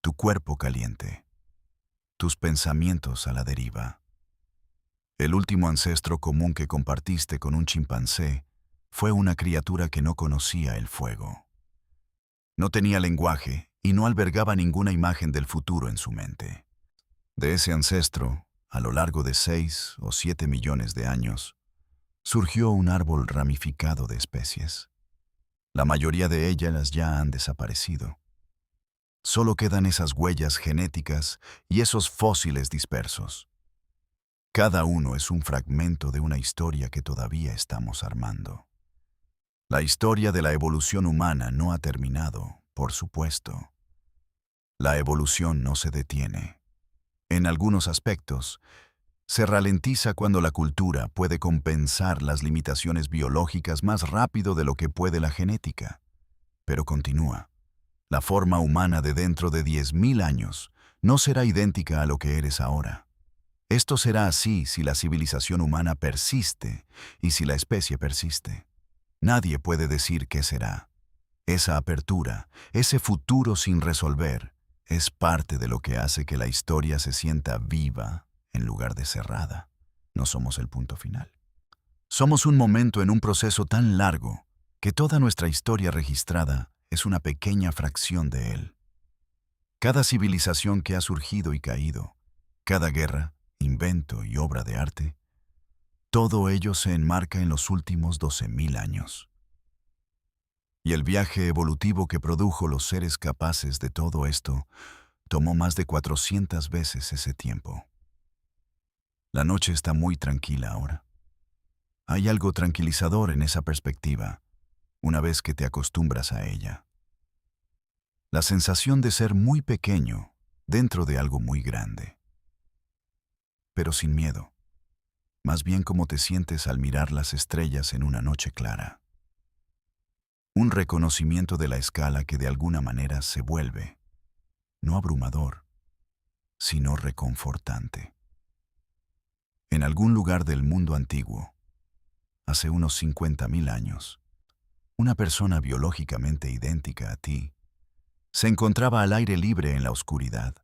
tu cuerpo caliente, tus pensamientos a la deriva. El último ancestro común que compartiste con un chimpancé fue una criatura que no conocía el fuego. No tenía lenguaje y no albergaba ninguna imagen del futuro en su mente. De ese ancestro, a lo largo de 6 o 7 millones de años, surgió un árbol ramificado de especies. La mayoría de ellas ya han desaparecido. Solo quedan esas huellas genéticas y esos fósiles dispersos. Cada uno es un fragmento de una historia que todavía estamos armando. La historia de la evolución humana no ha terminado, por supuesto. La evolución no se detiene. En algunos aspectos, se ralentiza cuando la cultura puede compensar las limitaciones biológicas más rápido de lo que puede la genética. Pero continúa. La forma humana de dentro de 10.000 años no será idéntica a lo que eres ahora. Esto será así si la civilización humana persiste y si la especie persiste. Nadie puede decir qué será. Esa apertura, ese futuro sin resolver, es parte de lo que hace que la historia se sienta viva en lugar de cerrada. No somos el punto final. Somos un momento en un proceso tan largo que toda nuestra historia registrada es una pequeña fracción de él. Cada civilización que ha surgido y caído, cada guerra, invento y obra de arte, todo ello se enmarca en los últimos 12.000 años. Y el viaje evolutivo que produjo los seres capaces de todo esto tomó más de 400 veces ese tiempo. La noche está muy tranquila ahora. Hay algo tranquilizador en esa perspectiva, una vez que te acostumbras a ella. La sensación de ser muy pequeño dentro de algo muy grande. Pero sin miedo. Más bien como te sientes al mirar las estrellas en una noche clara. Un reconocimiento de la escala que de alguna manera se vuelve, no abrumador, sino reconfortante. En algún lugar del mundo antiguo, hace unos 50.000 años, una persona biológicamente idéntica a ti se encontraba al aire libre en la oscuridad,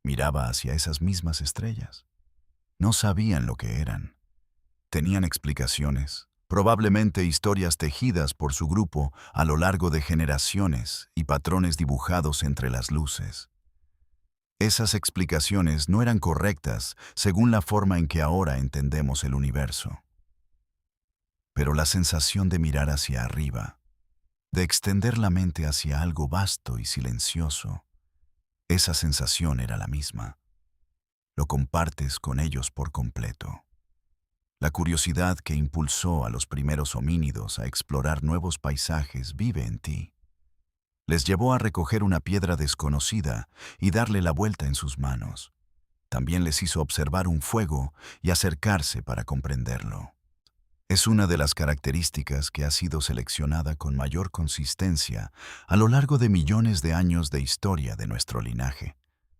miraba hacia esas mismas estrellas. No sabían lo que eran. Tenían explicaciones, probablemente historias tejidas por su grupo a lo largo de generaciones y patrones dibujados entre las luces. Esas explicaciones no eran correctas según la forma en que ahora entendemos el universo. Pero la sensación de mirar hacia arriba, de extender la mente hacia algo vasto y silencioso, esa sensación era la misma. Lo compartes con ellos por completo. La curiosidad que impulsó a los primeros homínidos a explorar nuevos paisajes vive en ti. Les llevó a recoger una piedra desconocida y darle la vuelta en sus manos. También les hizo observar un fuego y acercarse para comprenderlo. Es una de las características que ha sido seleccionada con mayor consistencia a lo largo de millones de años de historia de nuestro linaje.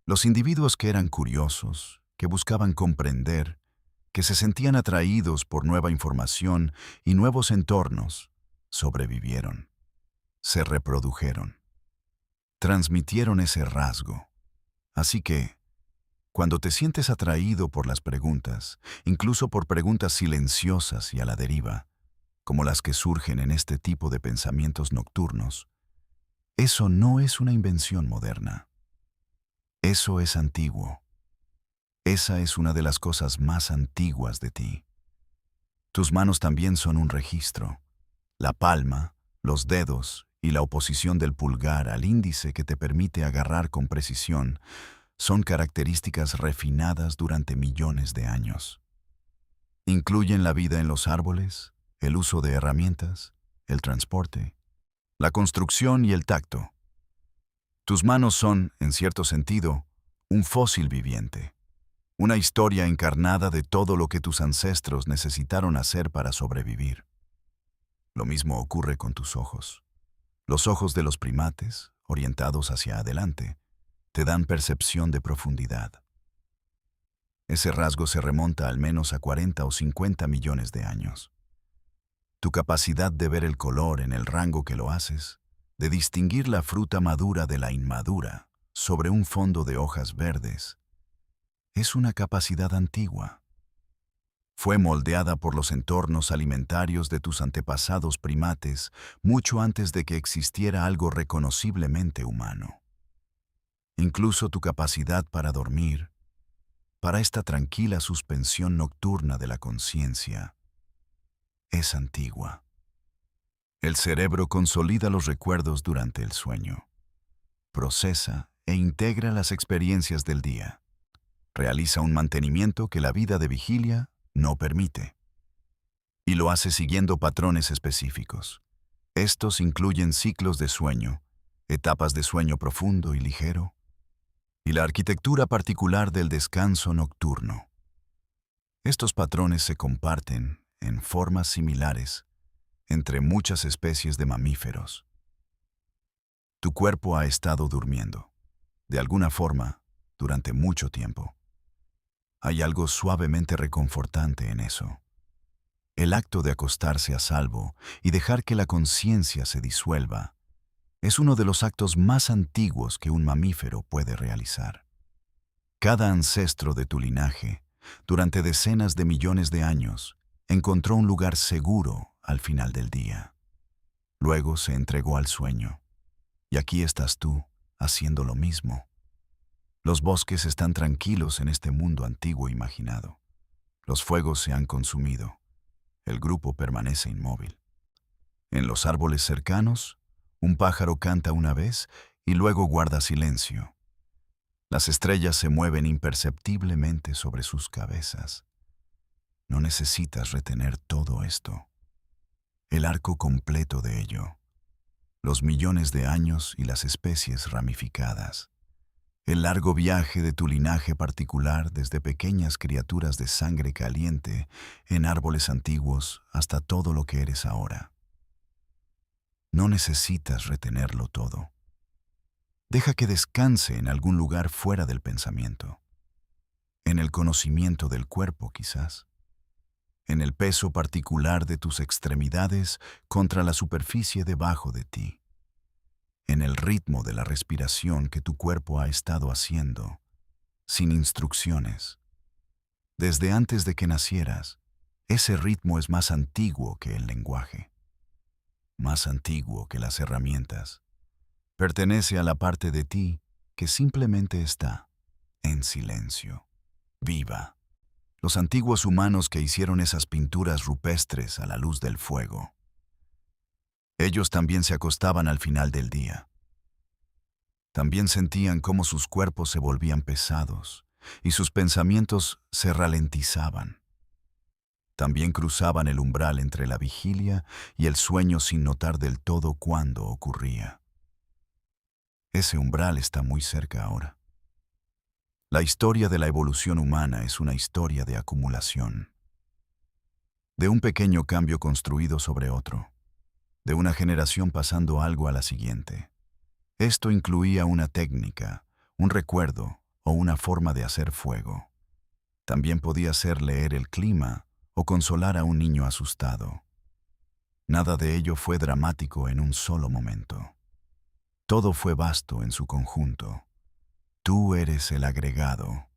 Los individuos que eran curiosos, que buscaban comprender, que se sentían atraídos por nueva información y nuevos entornos, sobrevivieron, se reprodujeron, transmitieron ese rasgo. Así que, cuando te sientes atraído por las preguntas, incluso por preguntas silenciosas y a la deriva, como las que surgen en este tipo de pensamientos nocturnos, eso no es una invención moderna. Eso es antiguo. Esa es una de las cosas más antiguas de ti. Tus manos también son un registro. La palma, los dedos y la oposición del pulgar al índice que te permite agarrar con precisión son características refinadas durante millones de años. Incluyen la vida en los árboles, el uso de herramientas, el transporte, la construcción y el tacto. Tus manos son, en cierto sentido, un fósil viviente, una historia encarnada de todo lo que tus ancestros necesitaron hacer para sobrevivir. Lo mismo ocurre con tus ojos. Los ojos de los primates, orientados hacia adelante, te dan percepción de profundidad. Ese rasgo se remonta al menos a 40 o 50 millones de años. Tu capacidad de ver el color en el rango que lo haces, de distinguir la fruta madura de la inmadura sobre un fondo de hojas verdes, es una capacidad antigua. Fue moldeada por los entornos alimentarios de tus antepasados primates mucho antes de que existiera algo reconociblemente humano. Incluso tu capacidad para dormir, para esta tranquila suspensión nocturna de la conciencia, es antigua. El cerebro consolida los recuerdos durante el sueño, procesa e integra las experiencias del día, realiza un mantenimiento que la vida de vigilia no permite, y lo hace siguiendo patrones específicos. Estos incluyen ciclos de sueño, etapas de sueño profundo y ligero, y la arquitectura particular del descanso nocturno. Estos patrones se comparten, en formas similares, entre muchas especies de mamíferos. Tu cuerpo ha estado durmiendo, de alguna forma, durante mucho tiempo. Hay algo suavemente reconfortante en eso. El acto de acostarse a salvo y dejar que la conciencia se disuelva es uno de los actos más antiguos que un mamífero puede realizar. Cada ancestro de tu linaje, durante decenas de millones de años, encontró un lugar seguro al final del día. Luego se entregó al sueño. Y aquí estás tú, haciendo lo mismo. Los bosques están tranquilos en este mundo antiguo imaginado. Los fuegos se han consumido. El grupo permanece inmóvil. En los árboles cercanos, un pájaro canta una vez y luego guarda silencio. Las estrellas se mueven imperceptiblemente sobre sus cabezas. No necesitas retener todo esto. El arco completo de ello. Los millones de años y las especies ramificadas. El largo viaje de tu linaje particular desde pequeñas criaturas de sangre caliente en árboles antiguos hasta todo lo que eres ahora. No necesitas retenerlo todo. Deja que descanse en algún lugar fuera del pensamiento. En el conocimiento del cuerpo, quizás. En el peso particular de tus extremidades contra la superficie debajo de ti. En el ritmo de la respiración que tu cuerpo ha estado haciendo, sin instrucciones. Desde antes de que nacieras, ese ritmo es más antiguo que el lenguaje. Más antiguo que las herramientas. Pertenece a la parte de ti que simplemente está en silencio, viva. Los antiguos humanos que hicieron esas pinturas rupestres a la luz del fuego. Ellos también se acostaban al final del día. También sentían cómo sus cuerpos se volvían pesados y sus pensamientos se ralentizaban. También cruzaban el umbral entre la vigilia y el sueño sin notar del todo cuándo ocurría. Ese umbral está muy cerca ahora. La historia de la evolución humana es una historia de acumulación. De un pequeño cambio construido sobre otro. De una generación pasando algo a la siguiente. Esto incluía una técnica, un recuerdo o una forma de hacer fuego. También podía ser leer el clima o consolar a un niño asustado. Nada de ello fue dramático en un solo momento. Todo fue vasto en su conjunto. Tú eres el agregado.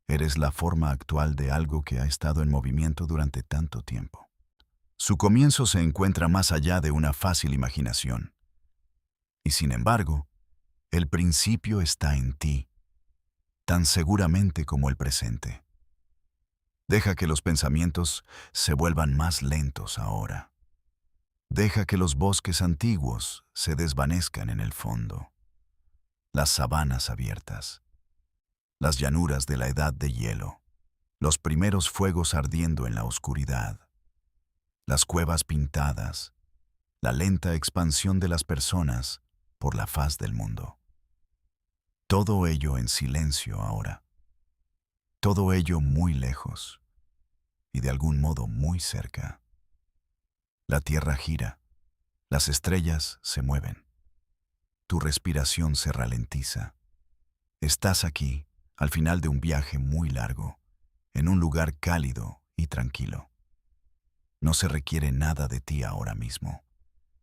Eres la forma actual de algo que ha estado en movimiento durante tanto tiempo. Su comienzo se encuentra más allá de una fácil imaginación. Y sin embargo, el principio está en ti, tan seguramente como el presente. Deja que los pensamientos se vuelvan más lentos ahora. Deja que los bosques antiguos se desvanezcan en el fondo. Las sabanas abiertas, las llanuras de la edad de hielo, los primeros fuegos ardiendo en la oscuridad, las cuevas pintadas, la lenta expansión de las personas por la faz del mundo. Todo ello en silencio ahora. Todo ello muy lejos y de algún modo muy cerca. La tierra gira, las estrellas se mueven. Tu respiración se ralentiza. Estás aquí, al final de un viaje muy largo, en un lugar cálido y tranquilo. No se requiere nada de ti ahora mismo.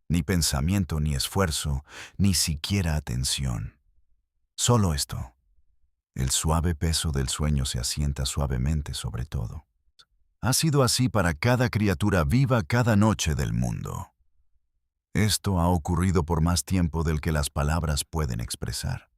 Ni pensamiento, ni esfuerzo, ni siquiera atención. Solo esto. El suave peso del sueño se asienta suavemente sobre todo. Ha sido así para cada criatura viva cada noche del mundo. Esto ha ocurrido por más tiempo del que las palabras pueden expresar.